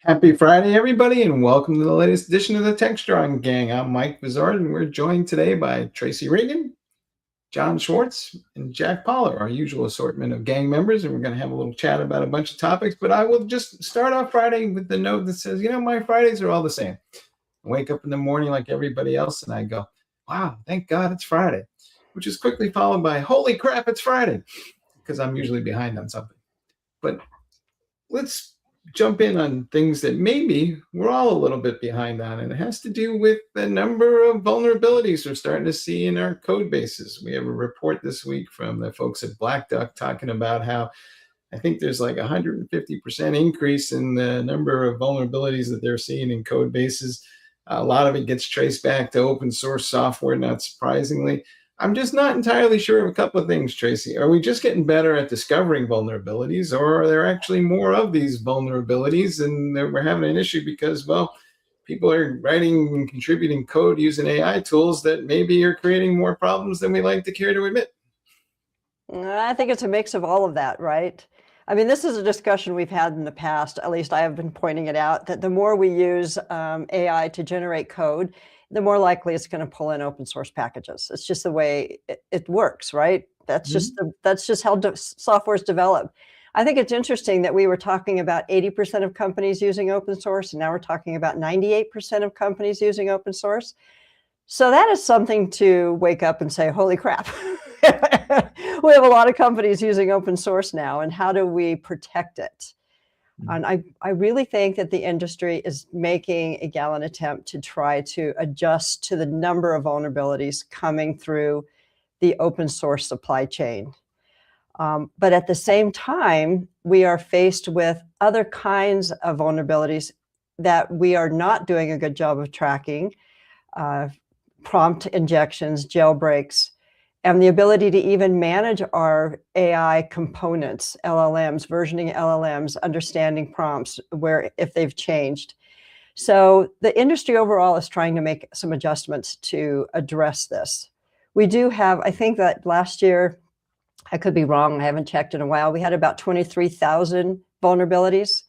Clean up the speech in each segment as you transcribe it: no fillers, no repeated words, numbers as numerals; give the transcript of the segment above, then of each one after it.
Happy Friday, everybody, and welcome to the latest edition of the Techstrong Gang. I'm Mike Bizard, and we're joined today by Tracy Reagan, John Schwartz, and Jack Poller, our usual assortment of gang members. And we're going to have a little chat about a bunch of topics. But I will just start off Friday with the note that says, my Fridays are all the same. I wake up in the morning like everybody else, and I go, wow, thank God it's Friday, which is quickly followed by, holy crap, it's Friday, because I'm usually behind on something. But let's jump in on things that maybe we're all a little bit behind on, and it has to do with the number of vulnerabilities we're starting to see in our code bases. We have a report this week from the folks at Black Duck talking about how I think there's like 150% increase in the number of vulnerabilities that they're seeing in code bases. A lot of it gets traced back to open source software, not surprisingly. I'm just not entirely sure of a couple of things, Tracy. Are we just getting better at discovering vulnerabilities, or are there actually more of these vulnerabilities and we're having an issue because, well, people are writing and contributing code using AI tools that maybe are creating more problems than we like to care to admit? I think it's a mix of all of that, right? I mean, this is a discussion we've had in the past, at least I have been pointing it out, that the more we use AI to generate code, the more likely it's going to pull in open source packages. It's just the way it works, right? That's just how software is developed. I think it's interesting that we were talking about 80% of companies using open source, and now we're talking about 98% of companies using open source. So that is something to wake up and say, holy crap. We have a lot of companies using open source now, and how do we protect it? And I really think that the industry is making a gallant attempt to try to adjust to the number of vulnerabilities coming through the open source supply chain. But at the same time, we are faced with other kinds of vulnerabilities that we are not doing a good job of tracking, prompt injections, jailbreaks, and the ability to even manage our AI components, LLMs, versioning LLMs, understanding prompts, where if they've changed. So the industry overall is trying to make some adjustments to address this. We do have, I think that last year, I could be wrong, I haven't checked in a while, we had about 23,000 vulnerabilities.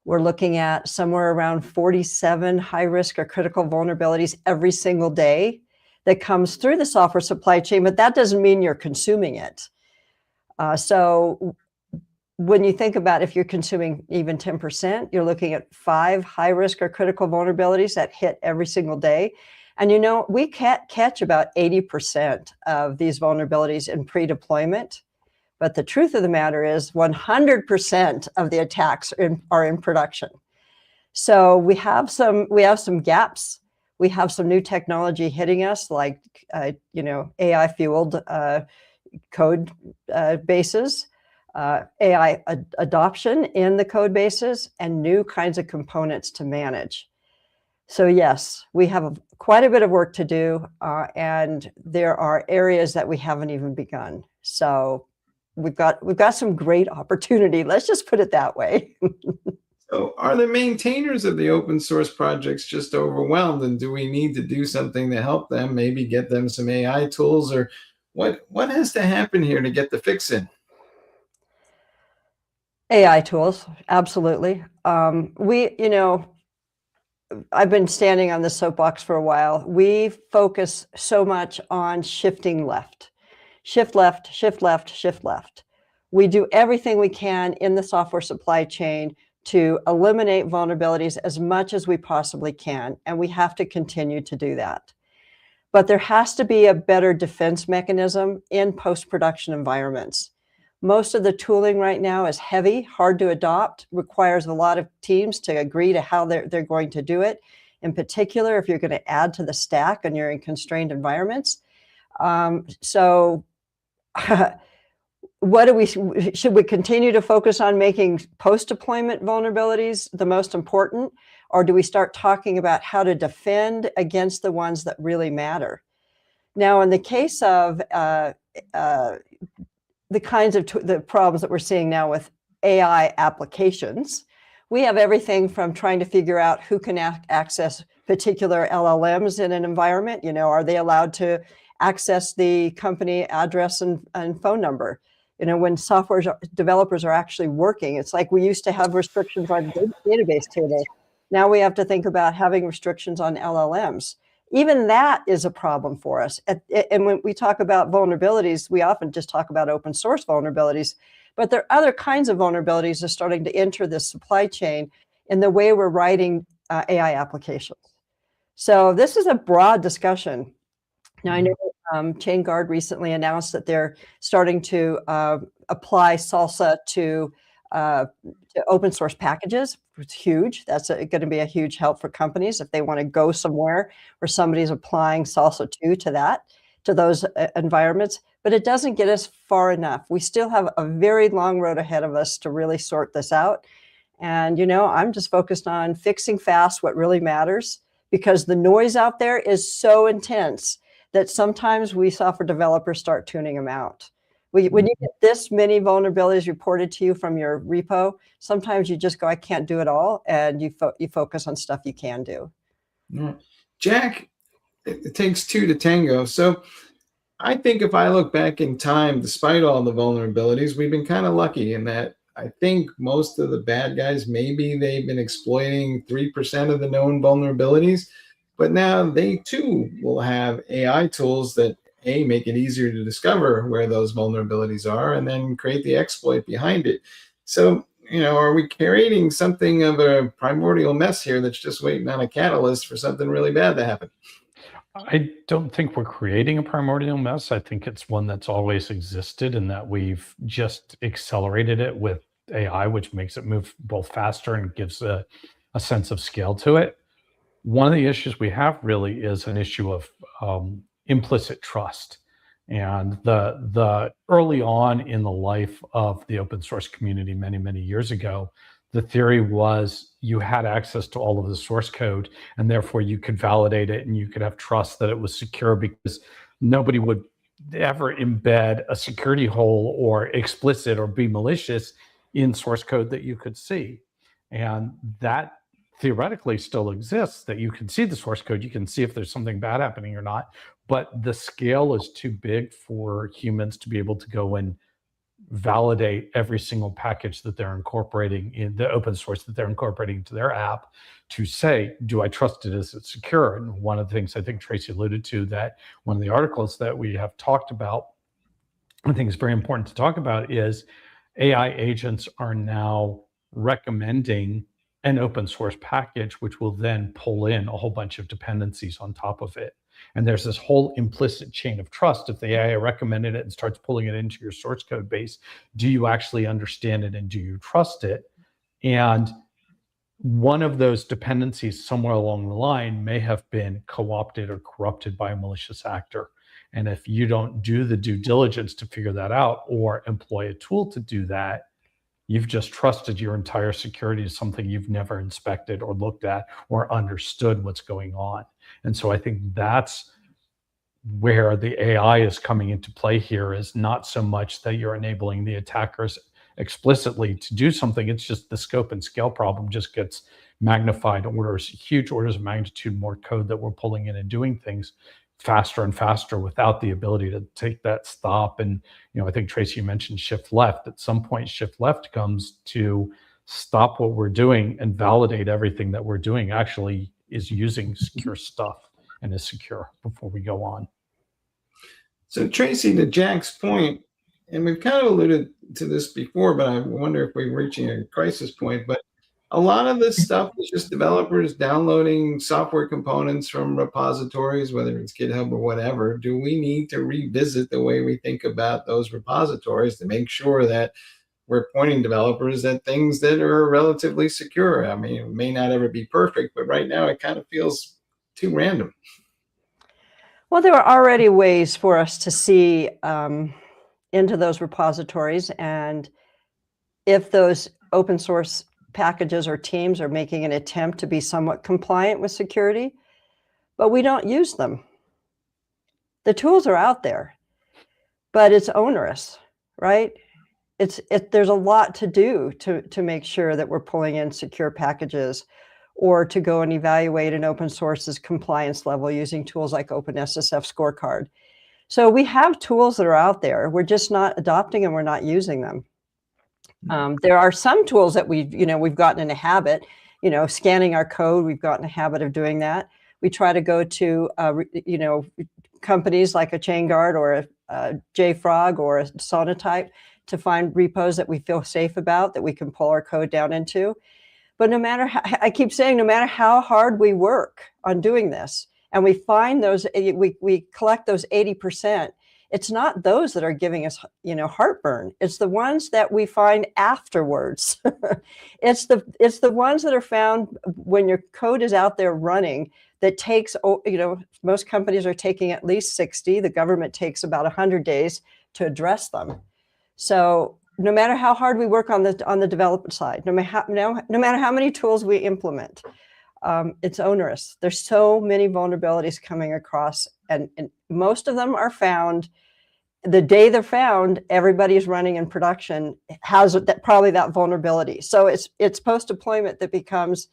We're looking at somewhere around 47 high-risk or critical vulnerabilities every single day that comes through the software supply chain, but that doesn't mean you're consuming it. So when you think about if you're consuming even 10%, you're looking at 5 high-risk or critical vulnerabilities that hit every single day. And we can't catch about 80% of these vulnerabilities in pre-deployment. But the truth of the matter is 100% of the attacks are in production. So we have some gaps. We have some new technology hitting us, like AI-fueled code bases, AI adoption in the code bases, and new kinds of components to manage. So yes, we have quite a bit of work to do, and there are areas that we haven't even begun. So we've got some great opportunity. Let's just put it that way. So are the maintainers of the open source projects just overwhelmed, and do we need to do something to help them, maybe get them some AI tools, or what has to happen here to get the fix in? AI tools, absolutely. I've been standing on this soapbox for a while. We focus so much on shifting left. Shift left, shift left, shift left. We do everything we can in the software supply chain to eliminate vulnerabilities as much as we possibly can, and we have to continue to do that. But there has to be a better defense mechanism in post-production environments. Most of the tooling right now is heavy, hard to adopt, requires a lot of teams to agree to how they're going to do it. In particular, if you're going to add to the stack and you're in constrained environments. Should we continue to focus on making post-deployment vulnerabilities the most important, or do we start talking about how to defend against the ones that really matter? Now, in the case of the kinds of the problems that we're seeing now with AI applications, we have everything from trying to figure out who can access particular LLMs in an environment. Are they allowed to access the company address and phone number? when software developers are actually working. It's like we used to have restrictions on database tables. Now we have to think about having restrictions on LLMs. Even that is a problem for us. And when we talk about vulnerabilities, we often just talk about open source vulnerabilities, but there are other kinds of vulnerabilities that are starting to enter this supply chain in the way we're writing AI applications. So this is a broad discussion. Now, I know ChainGuard recently announced that they're starting to apply SALSA to open source packages. It's huge. That's going to be a huge help for companies if they want to go somewhere where somebody's applying SALSA 2 to those environments. But it doesn't get us far enough. We still have a very long road ahead of us to really sort this out. And, I'm just focused on fixing fast what really matters, because the noise out there is so intense that sometimes we software developers start tuning them out. When you get this many vulnerabilities reported to you from your repo, sometimes you just go, I can't do it all, and you focus on stuff you can do. Jack, it takes two to tango. So I think if I look back in time, despite all the vulnerabilities, we've been kind of lucky in that I think most of the bad guys, maybe they've been exploiting 3% of the known vulnerabilities, but now they too will have AI tools that make it easier to discover where those vulnerabilities are and then create the exploit behind it. So, are we creating something of a primordial mess here that's just waiting on a catalyst for something really bad to happen? I don't think we're creating a primordial mess. I think it's one that's always existed and that we've just accelerated it with AI, which makes it move both faster and gives a sense of scale to it. One of the issues we have really is an issue of implicit trust. And the early on in the life of the open source community many, many years ago, the theory was you had access to all of the source code, and therefore you could validate it and you could have trust that it was secure, because nobody would ever embed a security hole or explicit or be malicious in source code that you could see. And that theoretically still exists, that you can see the source code, you can see if there's something bad happening or not, but the scale is too big for humans to be able to go and validate every single package that they're incorporating in the open source that they're incorporating into their app to say, do I trust it? Is it secure? And one of the things I think Tracy alluded to, that one of the articles that we have talked about, I think is very important to talk about, is AI agents are now recommending an open source package, which will then pull in a whole bunch of dependencies on top of it. And there's this whole implicit chain of trust. If the AI recommended it and starts pulling it into your source code base, do you actually understand it and do you trust it? And one of those dependencies somewhere along the line may have been co-opted or corrupted by a malicious actor. And if you don't do the due diligence to figure that out or employ a tool to do that, you've just trusted your entire security to something you've never inspected or looked at or understood what's going on. And so I think that's where the AI is coming into play here, is not so much that you're enabling the attackers explicitly to do something. It's just the scope and scale problem just gets magnified huge orders of magnitude more code that we're pulling in and doing things faster and faster without the ability to take that stop. And, I think Tracy mentioned shift left. At some point, shift left comes to stop what we're doing and validate everything that we're doing actually is using secure stuff and is secure before we go on. So Tracy, to Jack's point, and we've kind of alluded to this before, but I wonder if we're reaching a crisis point, but a lot of this stuff is just developers downloading software components from repositories, whether it's GitHub or whatever. Do we need to revisit the way we think about those repositories to make sure that we're pointing developers at things that are relatively secure? I mean, it may not ever be perfect, but right now it kind of feels too random. Well, there are already ways for us to see into those repositories, and if those open source packages or teams are making an attempt to be somewhat compliant with security, but we don't use them. The tools are out there, but it's onerous, right? There's a lot to do to make sure that we're pulling in secure packages, or to go and evaluate an open source's compliance level using tools like OpenSSF Scorecard. So we have tools that are out there. We're just not adopting them. We're not using them. There are some tools that we've gotten in a habit, scanning our code. We've gotten a habit of doing that. We try to go to, companies like a ChainGuard or a JFrog or a Sonatype to find repos that we feel safe about, that we can pull our code down into. But no matter how, I keep saying, no matter how hard we work on doing this, and we find those, we collect those 80%, it's not those that are giving us, heartburn. It's the ones that we find afterwards. It's the ones that are found when your code is out there running that takes, most companies are taking at least 60. The government takes about 100 days to address them. So no matter how hard we work on the development side, no matter how many tools we implement, it's onerous. There's so many vulnerabilities coming across, and most of them are found the day they're found. Everybody's running in production has probably that vulnerability. So it's post-deployment that becomes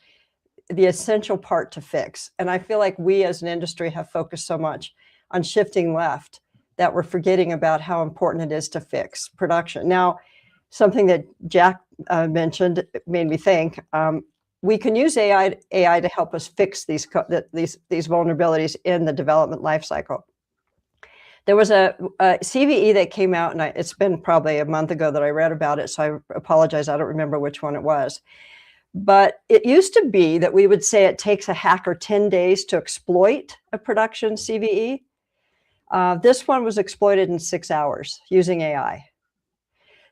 the essential part to fix. And I feel like we as an industry have focused so much on shifting left that we're forgetting about how important it is to fix production. Now, something that Jack mentioned made me think, we can use AI to help us fix these vulnerabilities in the development lifecycle. There was a CVE that came out, and it's been probably a month ago that I read about it, so I apologize, I don't remember which one it was. But it used to be that we would say it takes a hacker 10 days to exploit a production CVE. This one was exploited in 6 hours using AI.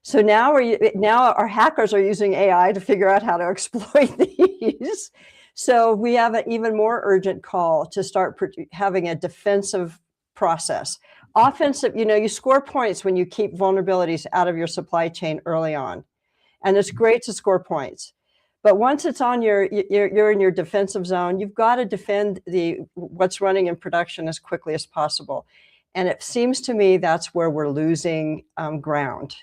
So now our hackers are using AI to figure out how to exploit these. So we have an even more urgent call to start having a defensive process. Offensive, you score points when you keep vulnerabilities out of your supply chain early on. And it's great to score points. But once it's on you're in your defensive zone, you've got to defend what's running in production as quickly as possible. And it seems to me that's where we're losing ground,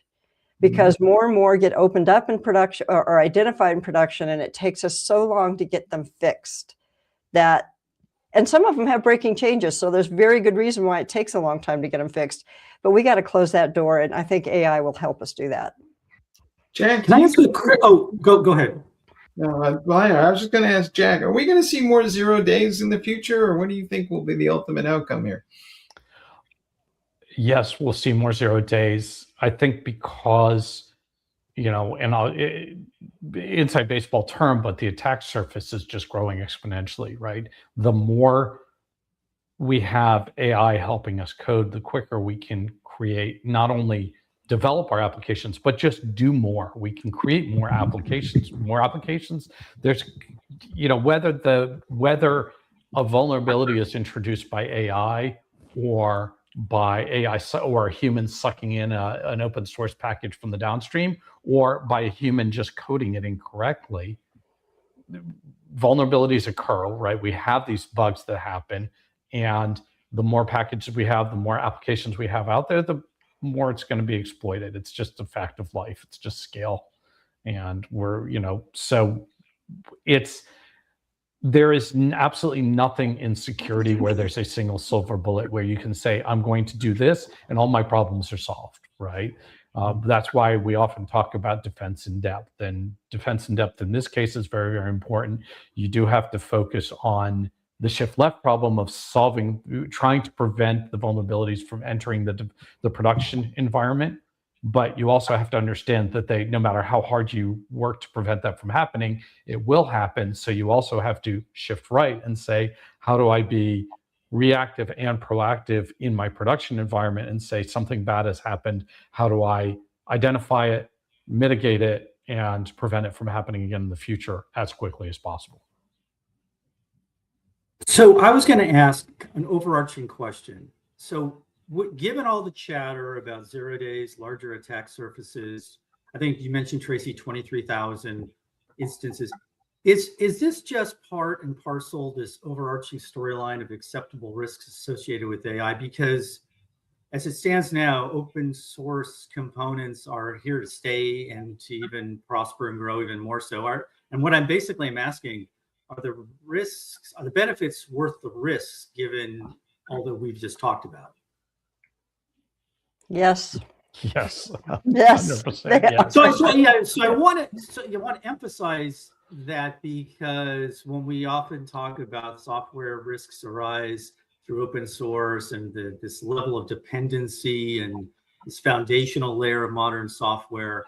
because more and more get opened up in production or identified in production, and it takes us so long to get them fixed and some of them have breaking changes. So there's very good reason why it takes a long time to get them fixed, but we got to close that door. And I think AI will help us do that. Jack, can I ask you? Go ahead. No, I was just going to ask Jack, are we going to see more 0 days in the future, or what do you think will be the ultimate outcome here? Yes, we'll see more 0 days. I think because, inside baseball term, but the attack surface is just growing exponentially, right? The more we have AI helping us code, the quicker we can create, not only develop our applications, but just do more. We can create more applications. There's, whether a vulnerability is introduced by AI or by AI or a human sucking in an open source package from the downstream, or by a human just coding it incorrectly, vulnerabilities occur, right? We have these bugs that happen, and the more packages we have, the more applications we have out there, the more it's going to be exploited. It's just a fact of life. It's just scale. And so there is absolutely nothing in security where there's a single silver bullet where you can say, I'm going to do this and all my problems are solved, right? That's why we often talk about defense in depth. And defense in depth in this case is very, very important. You do have to focus on the shift left problem of trying to prevent the vulnerabilities from entering the production environment. But you also have to understand that no matter how hard you work to prevent that from happening, it will happen. So you also have to shift right and say, how do I be reactive and proactive in my production environment, and say something bad has happened? How do I identify it, mitigate it, and prevent it from happening again in the future as quickly as possible? So I was going to ask an overarching question. So given all the chatter about 0 days, larger attack surfaces, I think you mentioned, Tracy, 23,000 instances. Is this just part and parcel, this overarching storyline of acceptable risks associated with AI? Because as it stands now, open source components are here to stay and to even prosper and grow even more so. And what I'm asking, are the benefits worth the risks given all that we've just talked about? Yes. Yes. Yes. 100% yes. So I want to emphasize that, because when we often talk about software risks arise through open source and this level of dependency and this foundational layer of modern software,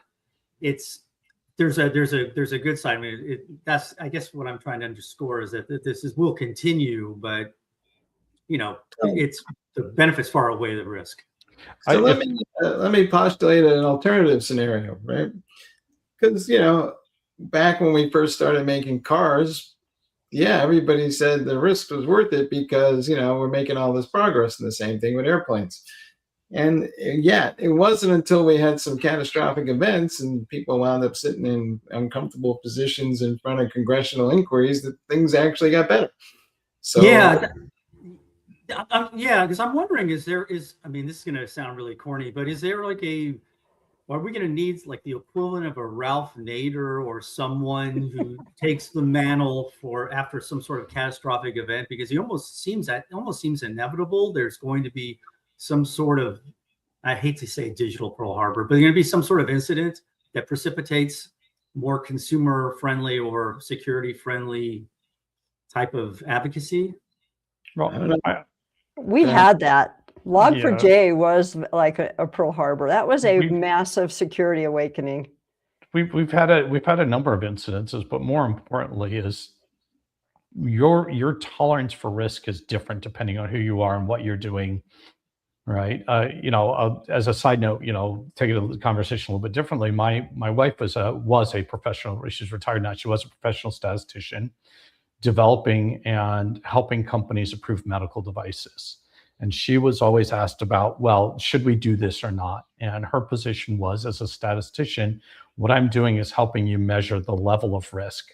there's a good side. I mean, that's, I guess what I'm trying to underscore is that will continue, but it's the benefits far outweigh the risk. So let me postulate an alternative scenario, right? Because back when we first started making cars, yeah, everybody said the risk was worth it because we're making all this progress. And the same thing with airplanes. And yeah, it wasn't until we had some catastrophic events and people wound up sitting in uncomfortable positions in front of congressional inquiries that things actually got better. So yeah, because I'm wondering, I mean, this is going to sound really corny, but is there like are we going to need like the equivalent of a Ralph Nader or someone who takes the mantle after some sort of catastrophic event? Because it almost seems inevitable. There's going to be some sort of, I hate to say digital Pearl Harbor, but there's going to be some sort of incident that precipitates more consumer friendly or security friendly type of advocacy. Well, we had that. Log4j was like a Pearl Harbor. That was a massive security awakening. We've had a number of incidences, but more importantly is your tolerance for risk is different depending on who you are and what you're doing, right? As a side note, taking the conversation a little bit differently, my wife was a professional. She's retired now. She was a professional statistician, developing and helping companies approve medical devices. And she was always asked about, well, should we do this or not? And her position was, as a statistician, what I'm doing is helping you measure the level of risk.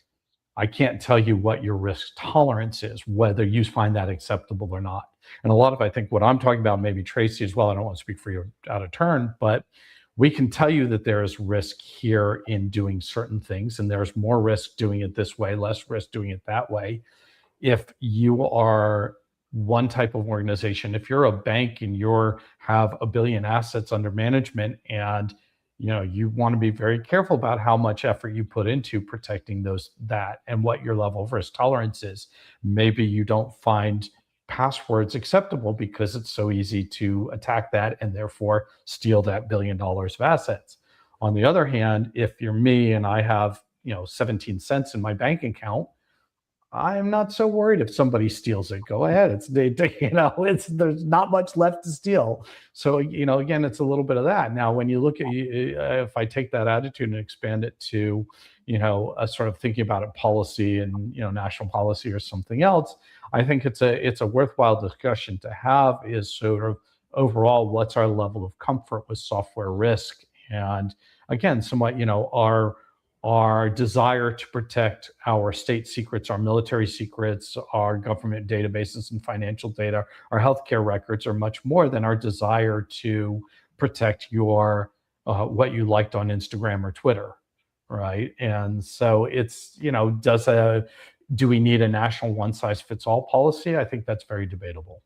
I can't tell you what your risk tolerance is, whether you find that acceptable or not. And a lot of, I think, what I'm talking about, maybe Tracy as well, I don't want to speak for you out of turn, but we can tell you that there is risk here in doing certain things, and there's more risk doing it this way, less risk doing it that way. If you are one type of organization, if you're a bank and you have $1 billion assets under management, and you want to be very careful about how much effort you put into protecting that and what your level of risk tolerance is. Maybe you don't find passwords acceptable because it's so easy to attack that and therefore steal that $1 billion of assets. On the other hand, if you're me and I have 17 cents in my bank account, I'm not so worried if somebody steals it. Go ahead. There's not much left to steal. So, again, it's a little bit of that. Now, when you look at, if I take that attitude and expand it to, a sort of thinking about it policy and, national policy or something else, I think it's a worthwhile discussion to have, is sort of overall, what's our level of comfort with software risk? And again, somewhat, our desire to protect our state secrets, our military secrets, our government databases and financial data, our healthcare records are much more than our desire to protect your what you liked on Instagram or Twitter, right? And so it's, do we need a national one-size-fits-all policy? I think that's very debatable.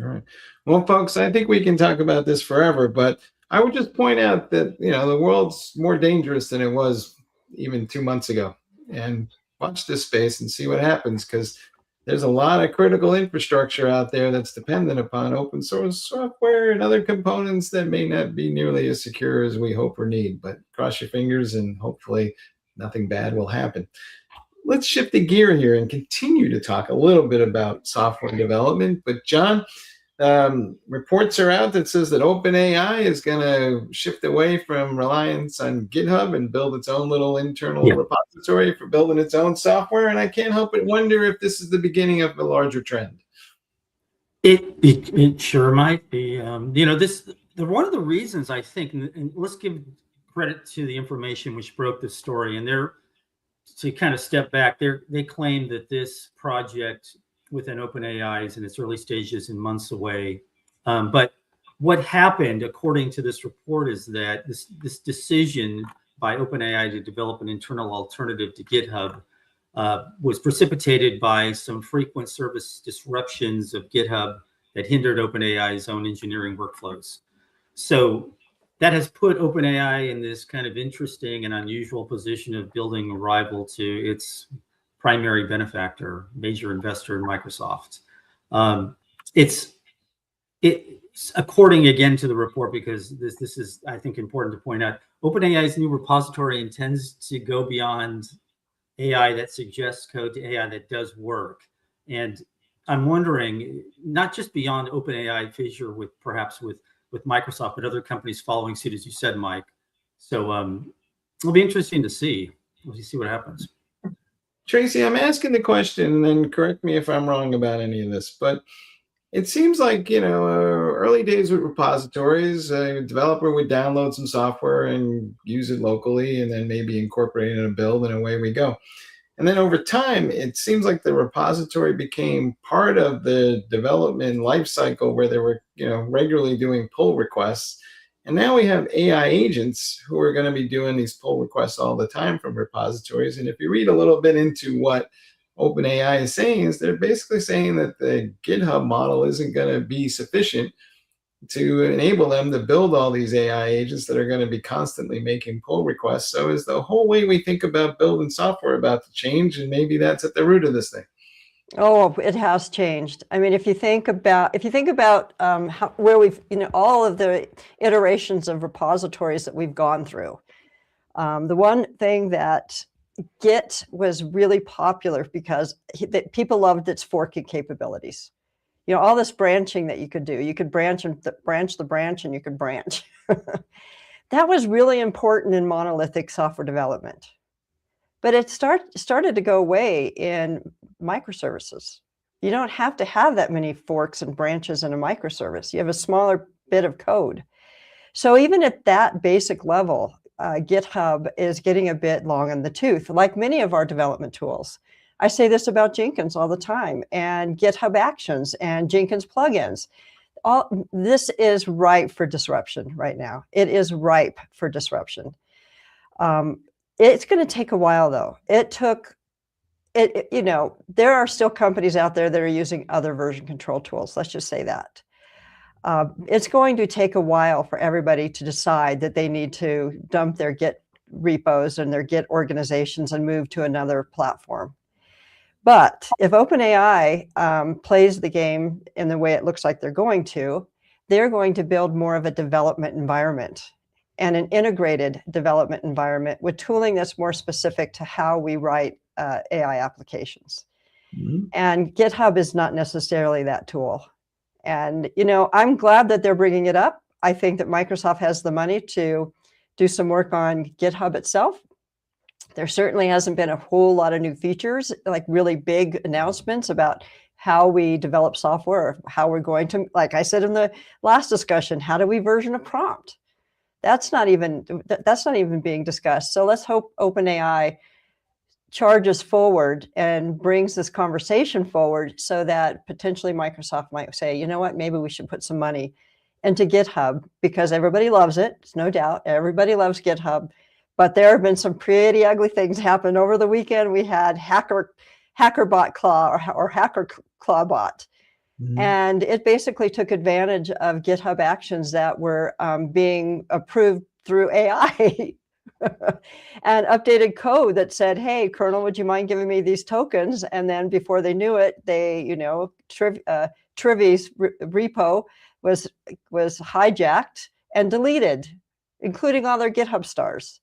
All right. Well, folks, I think we can talk about this forever, but I would just point out that, the world's more dangerous than it was even 2 months ago, and watch this space and see what happens, because there's a lot of critical infrastructure out there that's dependent upon open source software and other components that may not be nearly as secure as we hope or need. But cross your fingers and hopefully nothing bad will happen. Let's shift the gear here and continue to talk a little bit about software development. But John, reports are out that says that OpenAI is going to shift away from reliance on GitHub and build its own little internal repository for building its own software. And I can't help but wonder if this is the beginning of a larger trend. It sure might be. One of the reasons I think, and let's give credit to the information which broke the story, and to kind of step back, they claim that this project within OpenAI is in its early stages and months away. But what happened, according to this report, is that this decision by OpenAI to develop an internal alternative to GitHub was precipitated by some frequent service disruptions of GitHub that hindered OpenAI's own engineering workflows. So that has put OpenAI in this kind of interesting and unusual position of building a rival to its primary benefactor, major investor in Microsoft. It's according again to the report, because this is, I think, important to point out, OpenAI's new repository intends to go beyond AI that suggests code to AI that does work. And I'm wondering, not just beyond OpenAI fissure with perhaps with Microsoft, but other companies following suit, as you said, Mike. So it'll be interesting to see. We'll see what happens. Tracy, I'm asking the question, and then correct me if I'm wrong about any of this, but it seems like, early days with repositories, a developer would download some software and use it locally, and then maybe incorporate it in a build, and away we go. And then over time, it seems like the repository became part of the development lifecycle, where they were, regularly doing pull requests. And now we have AI agents who are going to be doing these pull requests all the time from repositories. And if you read a little bit into what OpenAI is saying, is they're basically saying that the GitHub model isn't going to be sufficient to enable them to build all these AI agents that are going to be constantly making pull requests. So is the whole way we think about building software about to change? And maybe that's at the root of this thing. Oh, it has changed. I mean, if you think about where we've, all of the iterations of repositories that we've gone through, the one thing that Git was really popular because people loved its forking capabilities. All this branching that you could do. You could branch the branch, and you could branch. That was really important in monolithic software development. But it started to go away in microservices. You don't have to have that many forks and branches in a microservice. You have a smaller bit of code. So even at that basic level, GitHub is getting a bit long in the tooth, like many of our development tools. I say this about Jenkins all the time, and GitHub Actions and Jenkins plugins. This is ripe for disruption right now. It is ripe for disruption. It's going to take a while, though. There are still companies out there that are using other version control tools. Let's just say that. It's going to take a while for everybody to decide that they need to dump their Git repos and their Git organizations and move to another platform. But if OpenAI plays the game in the way it looks like they're going to build more of a development environment, and an integrated development environment with tooling that's more specific to how we write AI applications. Mm-hmm. And GitHub is not necessarily that tool. And, I'm glad that they're bringing it up. I think that Microsoft has the money to do some work on GitHub itself. There certainly hasn't been a whole lot of new features, like really big announcements about how we develop software, or how we're going to, like I said in the last discussion, how do we version a prompt? That's not even being discussed. So let's hope OpenAI charges forward and brings this conversation forward, so that potentially Microsoft might say, you know what, maybe we should put some money into GitHub, because everybody loves it. It's no doubt. Everybody loves GitHub. But there have been some pretty ugly things happen. Over the weekend, we had HackerBot Claw or Hacker Claw Bot. Mm-hmm. And it basically took advantage of GitHub Actions that were being approved through AI and updated code that said, hey, kernel, would you mind giving me these tokens? And then before they knew it, Trivi's repo was hijacked and deleted, including all their GitHub stars.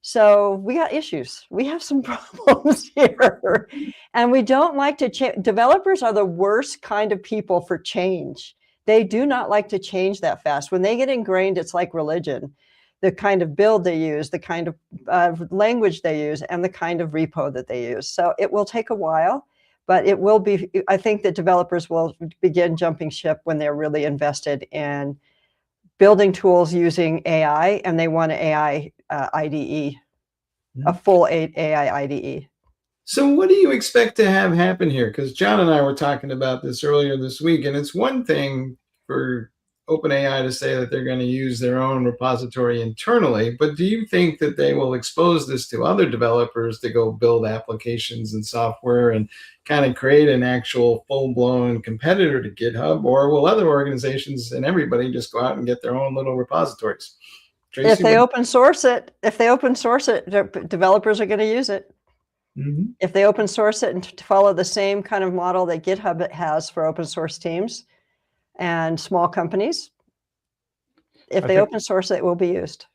So we got issues. We have some problems here. And we don't like to change. Developers are the worst kind of people for change. They do not like to change that fast. When they get ingrained, it's like religion. The kind of build they use, the kind of language they use, and the kind of repo that they use. So it will take a while, but it will be, I think that developers will begin jumping ship when they're really invested in building tools using AI, and they want an AI IDE, a full AI IDE. So what do you expect to have happen here? Because John and I were talking about this earlier this week, and it's one thing for OpenAI to say that they're going to use their own repository internally, but do you think that they will expose this to other developers to go build applications and software and kind of create an actual full-blown competitor to GitHub, or will other organizations and everybody just go out and get their own little repositories? Tracy, If they open source it, developers are going to use it. Mm-hmm. If they open source it and to follow the same kind of model that GitHub has for open source teams and small companies, if they open source it, it will be used.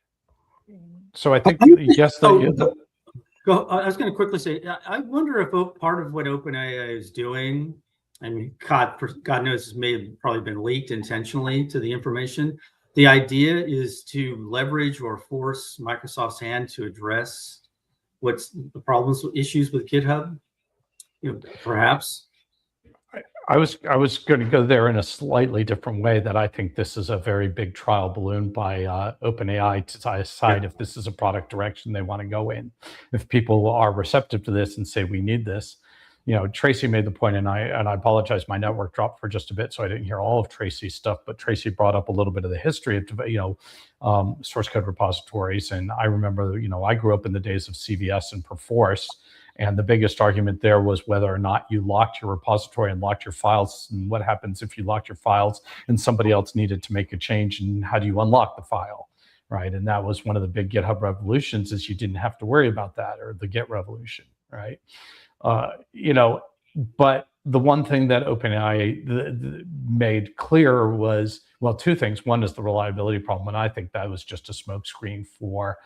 So I think, yes, I was going to quickly say, I wonder if part of what OpenAI is doing, I mean, God knows this may have probably been leaked intentionally to the information. The idea is to leverage or force Microsoft's hand to address what's the problems, issues with GitHub, perhaps. I was going to go there in a slightly different way, that I think this is a very big trial balloon by OpenAI to decide if this is a product direction they want to go in. If people are receptive to this and say we need this, Tracy made the point, and I apologize, my network dropped for just a bit, so I didn't hear all of Tracy's stuff. But Tracy brought up a little bit of the history of source code repositories, and I remember I grew up in the days of CVS and Perforce. And the biggest argument there was whether or not you locked your repository and locked your files, and what happens if you locked your files and somebody else needed to make a change, and how do you unlock the file, right? And that was one of the big GitHub revolutions, is you didn't have to worry about that, or the Git revolution, right? But the one thing that OpenAI made clear was, well, two things. One is the reliability problem, and I think that was just a smokescreen for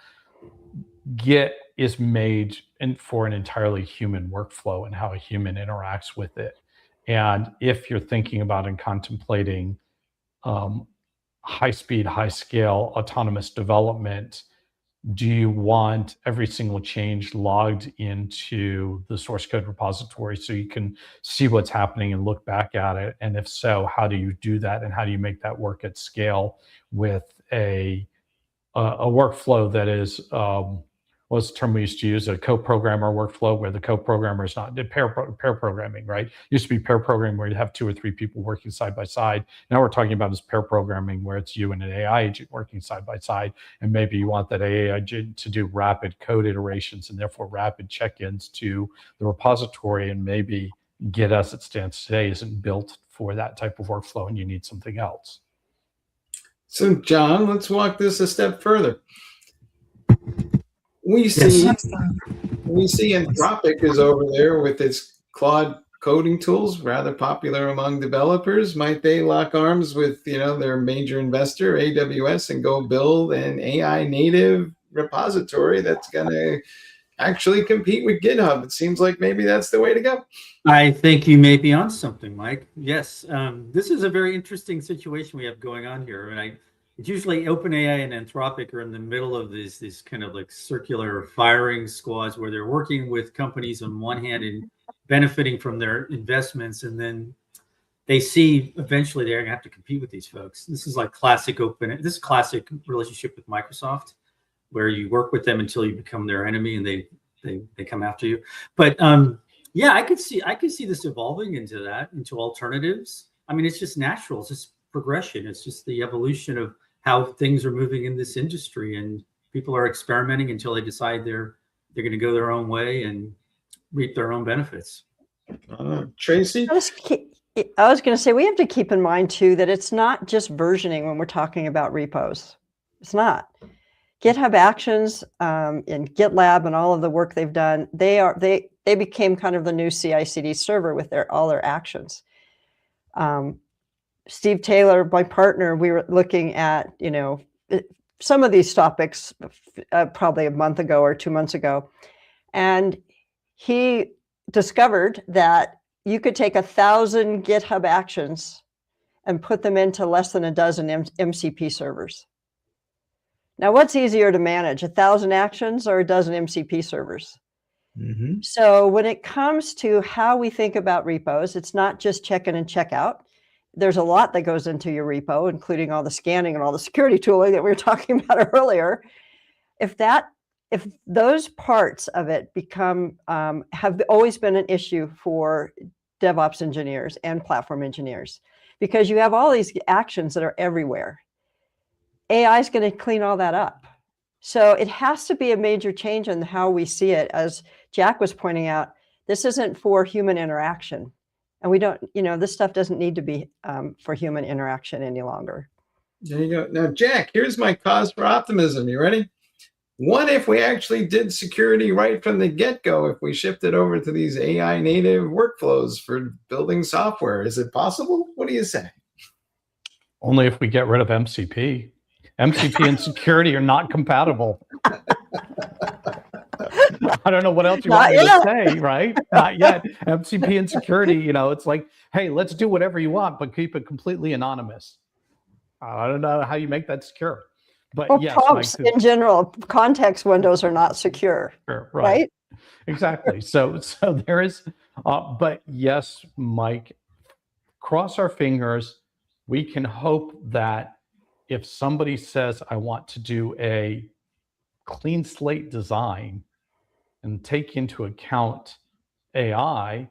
Git is made for an entirely human workflow and how a human interacts with it. And if you're thinking about and contemplating high-speed, high-scale autonomous development, do you want every single change logged into the source code repository so you can see what's happening and look back at it? And if so, how do you do that? And how do you make that work at scale with a workflow that is, what's the term we used to use, a co-programmer workflow, where the co-programmer is not pair programming, right? Used to be pair programming where you'd have 2 or 3 people working side by side. Now we're talking about is pair programming, where it's you and an AI agent working side by side, and maybe you want that AI agent to do rapid code iterations and therefore rapid check-ins to the repository, and maybe Git as it stands today isn't built for that type of workflow and you need something else. So, John, let's walk this a step further. We see Anthropic is over there with its Claude coding tools, rather popular among developers. Might they lock arms with their major investor, AWS, and go build an AI native repository that's going to actually compete with GitHub? It seems like maybe that's the way to go. I think you may be on something, Mike. Yes, this is a very interesting situation we have going on here, and it's usually OpenAI and Anthropic are in the middle of this kind of like circular firing squads, where they're working with companies on one hand and benefiting from their investments, and then they see eventually they're going to have to compete with these folks. This is like classic classic relationship with Microsoft, where you work with them until you become their enemy and they come after you. But yeah, I could see this evolving into alternatives. I mean, it's just natural. It's just progression. It's just the evolution of how things are moving in this industry, and people are experimenting until they decide they're going to go their own way and reap their own benefits. Tracy? I was going to say, we have to keep in mind too that it's not just versioning when we're talking about repos. It's not. GitHub Actions and GitLab and all of the work they've done, they became kind of the new CI/CD server with all their actions. Steve Taylor, my partner, we were looking at some of these topics probably a month ago or 2 months ago, and he discovered that you could take 1,000 GitHub Actions and put them into less than a dozen MCP servers. Now, what's easier to manage, 1,000 actions or a dozen MCP servers? Mm-hmm. So when it comes to how we think about repos, it's not just check in and check out. There's a lot that goes into your repo, including all the scanning and all the security tooling that we were talking about earlier. If those parts of it have always been an issue for DevOps engineers and platform engineers, because you have all these actions that are everywhere. AI is going to clean all that up. So it has to be a major change in how we see it. As Jack was pointing out, this isn't for human interaction. And we don't, this stuff doesn't need to be for human interaction any longer. There you go. Now, Jack, here's my cause for optimism. You ready? What if we actually did security right from the get-go, if we shifted over to these AI native workflows for building software? Is it possible? What do you say? Only if we get rid of MCP. MCP and security are not compatible. I don't know what else you want me to say, right? Not yet. MCP and security, it's like, hey, let's do whatever you want, but keep it completely anonymous. I don't know how you make that secure. But well, yes, prompts in general, context windows are not secure, sure, right? Exactly. So there is, but yes, Mike, cross our fingers. We can hope that if somebody says, I want to do a clean slate design and take into account AI,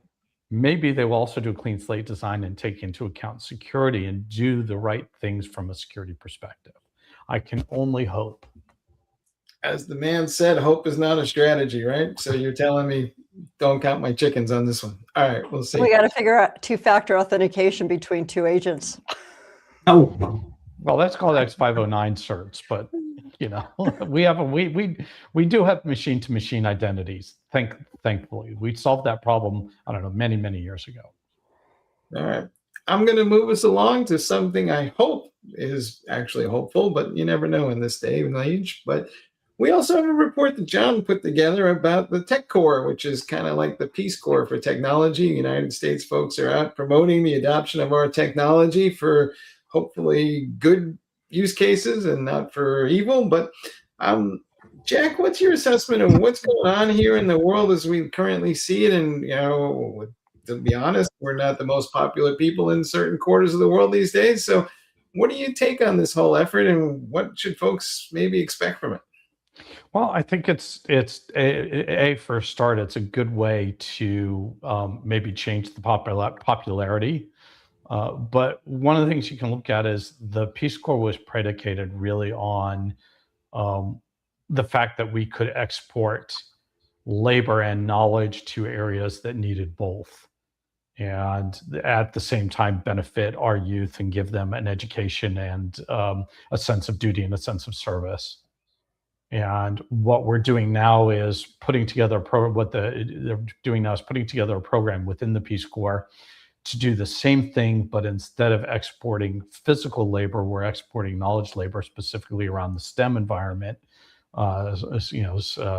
maybe they will also do a clean slate design and take into account security and do the right things from a security perspective. I can only hope. As the man said, hope is not a strategy, right? So you're telling me don't count my chickens on this one. All right, we'll see. We got to figure out two-factor authentication between two agents. Oh, well, that's called X509 certs, but we do have machine-to-machine identities. Thankfully, we solved that problem. I don't know, many years ago. All right, I'm going to move us along to something I hope is actually hopeful, but you never know in this day and age. But we also have a report that John put together about the Tech Corps, which is kind of like the Peace Corps for technology. United States folks are out promoting the adoption of our technology for hopefully good use cases and not for evil. But Jack, what's your assessment of what's going on here in the world as we currently see it? And, to be honest, we're not the most popular people in certain quarters of the world these days. So what do you take on this whole effort, and what should folks maybe expect from it? Well, I think it's a for a start, it's a good way to maybe change the popularity. But one of the things you can look at is the Peace Corps was predicated really on the fact that we could export labor and knowledge to areas that needed both, and at the same time benefit our youth and give them an education and a sense of duty and a sense of service. And what we're doing now is putting together they're doing now is putting together a program within the Peace Corps to do the same thing, but instead of exporting physical labor, we're exporting knowledge labor, specifically around the STEM environment,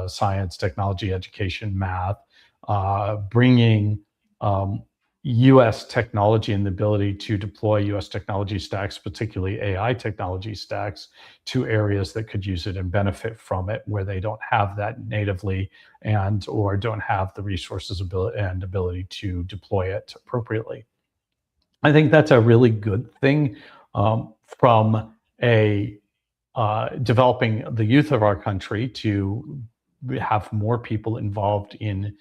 science, technology, education, math, bringing U.S. technology and the ability to deploy U.S. technology stacks, particularly AI technology stacks, to areas that could use it and benefit from it, where they don't have that natively or don't have the resources and ability to deploy it appropriately. I think that's a really good thing from developing the youth of our country to have more people involved in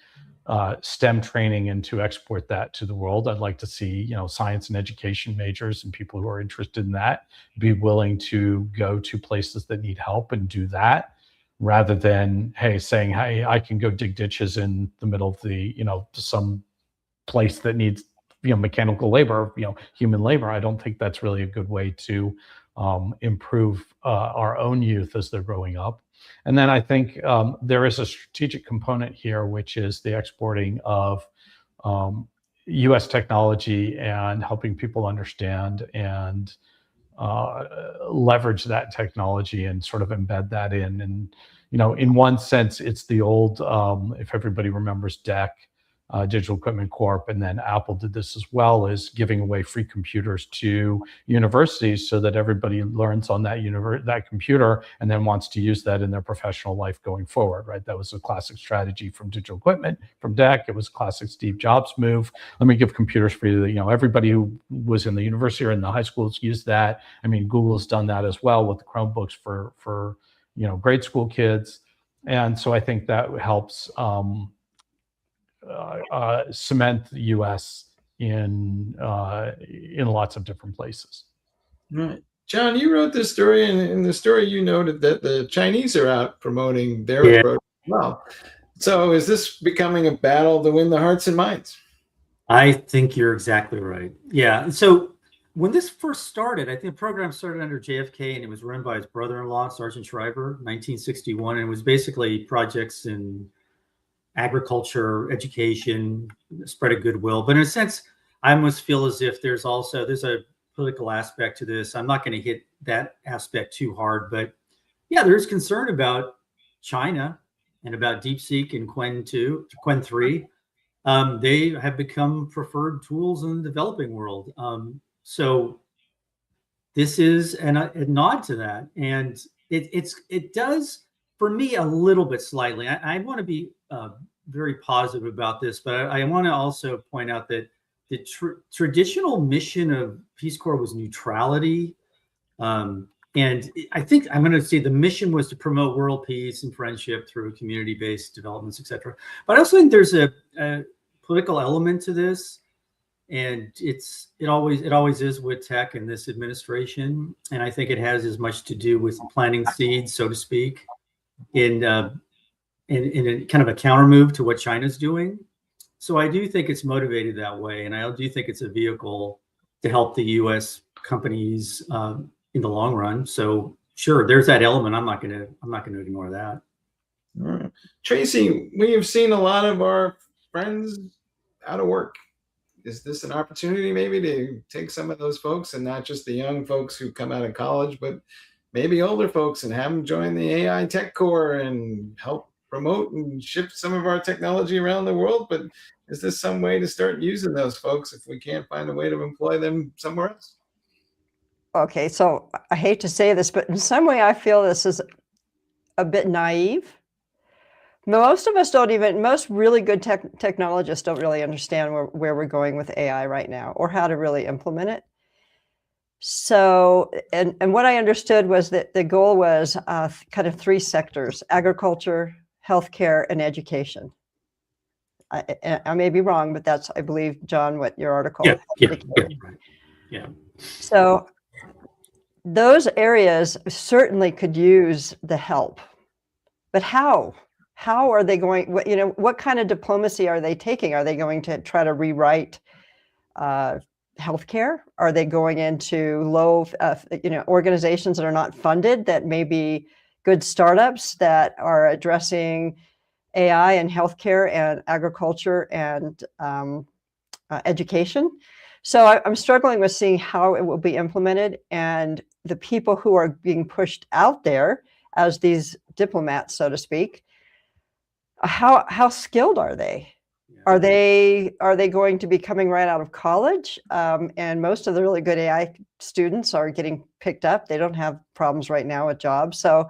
STEM training and to export that to the world. I'd like to see, science and education majors and people who are interested in that be willing to go to places that need help and do that, rather than, saying, hey, I can go dig ditches in the middle of some place that needs, mechanical labor, human labor. I don't think that's really a good way to improve our own youth as they're growing up. And then I think there is a strategic component here, which is the exporting of U.S. technology and helping people understand and leverage that technology and sort of embed that in. And, in one sense, it's the old, if everybody remembers DEC, Digital Equipment Corp, and then Apple did this as well, is giving away free computers to universities so that everybody learns on that computer and then wants to use that in their professional life going forward, right? That was a classic strategy from Digital Equipment, from DEC. It was a classic Steve Jobs move. Let me give computers free. Everybody who was in the university or in the high schools used that. I mean, Google's done that as well with the Chromebooks for grade school kids. And so I think that helps cement the U.S. in lots of different places. Right. John, you wrote this story, and in the story you noted that the Chinese are out promoting their approach as well. So is this becoming a battle to win the hearts and minds? I think you're exactly right. Yeah. So when this first started, I think the program started under JFK, and it was run by his brother-in-law, Sergeant Shriver, 1961. And it was basically projects in agriculture, education, spread of goodwill. But in a sense, I almost feel as if there's a political aspect to this. I'm not going to hit that aspect too hard, but yeah, there's concern about China and about DeepSeek and Qwen 3. They have become preferred tools in the developing world. So this is a nod to that, and it does for me a little bit slightly. I want to be very positive about this, but I want to also point out that the traditional mission of Peace Corps was neutrality. And I think I'm going to say the mission was to promote world peace and friendship through community-based developments, etc. But I also think there's a political element to this, and it always is with tech and this administration. And I think it has as much to do with planting seeds, so to speak, in a kind of a counter move to what China's doing. So I do think it's motivated that way, and I do think it's a vehicle to help the U.S. companies in the long run. So sure, there's that element. I'm not going to ignore that. All right. Tracy, we have seen a lot of our friends out of work. Is this an opportunity maybe to take some of those folks, and not just the young folks who come out of college, but maybe older folks, and have them join the AI Tech Corps and help promote and ship some of our technology around the world? But is this some way to start using those folks if we can't find a way to employ them somewhere else? Okay, so I hate to say this, but in some way I feel this is a bit naive. Most of us don't even, most really good technologists don't really understand where we're going with AI right now, or how to really implement it. So, and what I understood was that the goal was kind of 3 sectors: agriculture, healthcare, and education. I may be wrong, but that's, I believe, John, what your article indicated. Yeah. So those areas certainly could use the help, but how? How are they going? What kind of diplomacy are they taking? Are they going to try to rewrite healthcare? Are they going into low, organizations that are not funded, that may be good startups that are addressing AI and healthcare and agriculture and education? So I'm struggling with seeing how it will be implemented, and the people who are being pushed out there as these diplomats, so to speak, how skilled are they? Are they going to be coming right out of college? And most of the really good AI students are getting picked up. They don't have problems right now with jobs. So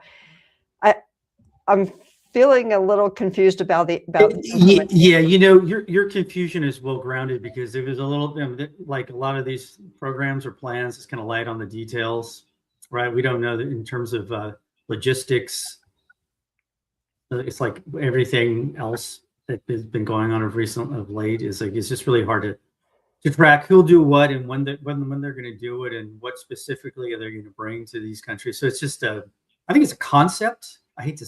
I'm feeling a little confused about yeah, your confusion is well grounded, because there was a little, like a lot of these programs or plans, it's kind of light on the details, right? We don't know that in terms of logistics. It's like everything else that has been going on of late is like, it's just really hard to track who'll do what, and when they're going to do it, and what specifically are they going to bring to these countries. So it's just I think it's a concept. I hate to,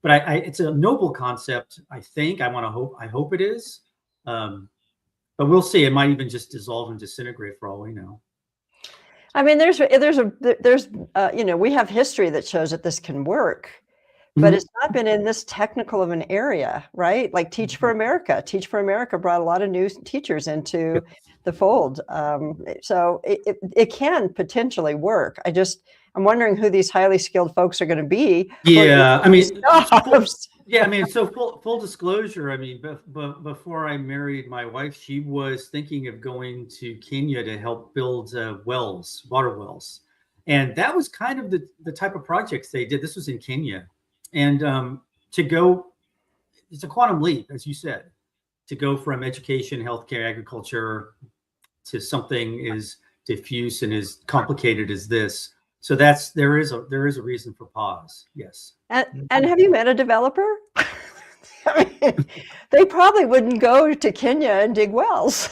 but it's a noble concept. I think. I hope it is. But we'll see. It might even just dissolve and disintegrate for all we know. I mean, there's we have history that shows that this can work. But it's not been in this technical of an area, right? Like Teach for America. Teach for America brought a lot of new teachers into the fold. So it can potentially work. I'm wondering who these highly skilled folks are going to be. Yeah, I mean, so full disclosure, I mean, before I married my wife, she was thinking of going to Kenya to help build water wells. And that was kind of the type of projects they did. This was in Kenya. And it's a quantum leap, as you said, to go from education, healthcare, agriculture to something as diffuse and as complicated as this. So there is a reason for pause. Yes. And have you met a developer? I mean, they probably wouldn't go to Kenya and dig wells.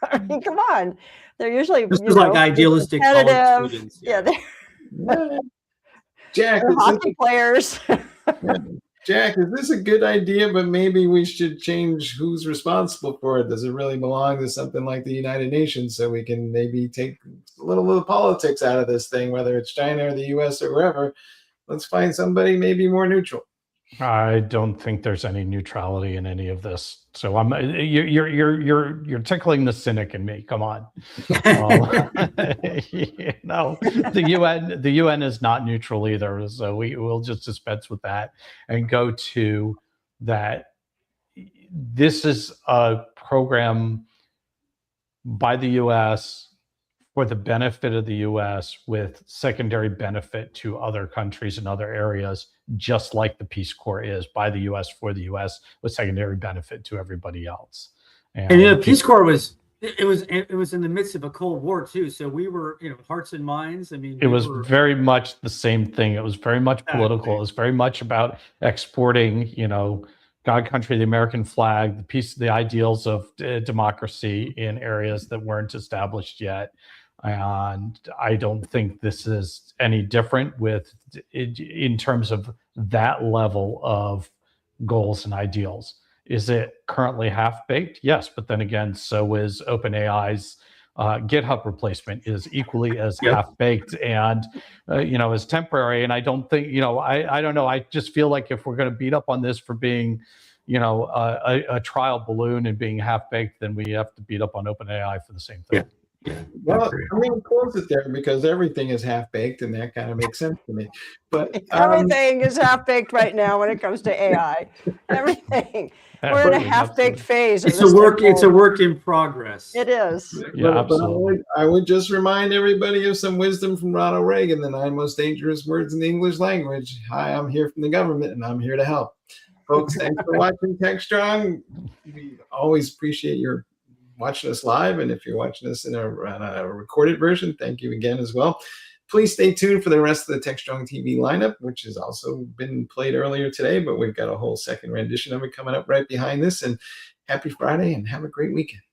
I mean, come on. They're usually, This is like idealistic college competitive. students. Yeah, they're, Yeah. Jack, they're is this hockey players. Yeah. Jack, is this a good idea, but maybe we should change who's responsible for it? Does it really belong to something like the United Nations so we can maybe take a little of the politics out of this thing, whether it's China or the US or wherever? Let's find somebody maybe more neutral. I don't think there's any neutrality in any of this. So you're tickling the cynic in me. Come on. The UN is not neutral either. So we'll just dispense with that and go to that. This is a program by the US for the benefit of the US with secondary benefit to other countries and other areas, just like the Peace Corps is by the US for the US with secondary benefit to everybody else. And the Peace Corps was in the midst of a Cold War too. So we were, hearts and minds. I mean, it was very much the same thing. It was very much political. It was very much about exporting, God, country, the American flag, the peace, the ideals of democracy in areas that weren't established yet. And I don't think this is any different in terms of that level of goals and ideals. Is it currently half-baked? Yes, but then again, so is OpenAI's GitHub replacement is equally as half-baked and is temporary. And I don't think, I don't know. I just feel like if we're going to beat up on this for being, a trial balloon and being half-baked, then we have to beat up on OpenAI for the same thing. Yeah. Well, close it there because everything is half-baked, and that kind of makes sense to me. But everything is half-baked right now when it comes to AI. Everything. We're in a half-baked phase. It's a work in progress. It is. Yeah, absolutely. I would just remind everybody of some wisdom from Ronald Reagan, the 9 most dangerous words in the English language. Hi, I'm here from the government, and I'm here to help. Folks, thanks for watching Techstrong. We always appreciate your watching us live, and if you're watching us in a recorded version, thank you again as well. Please stay tuned for the rest of the Techstrong TV lineup, which has also been played earlier today, but we've got a whole second rendition of it coming up right behind this. And happy Friday and have a great weekend.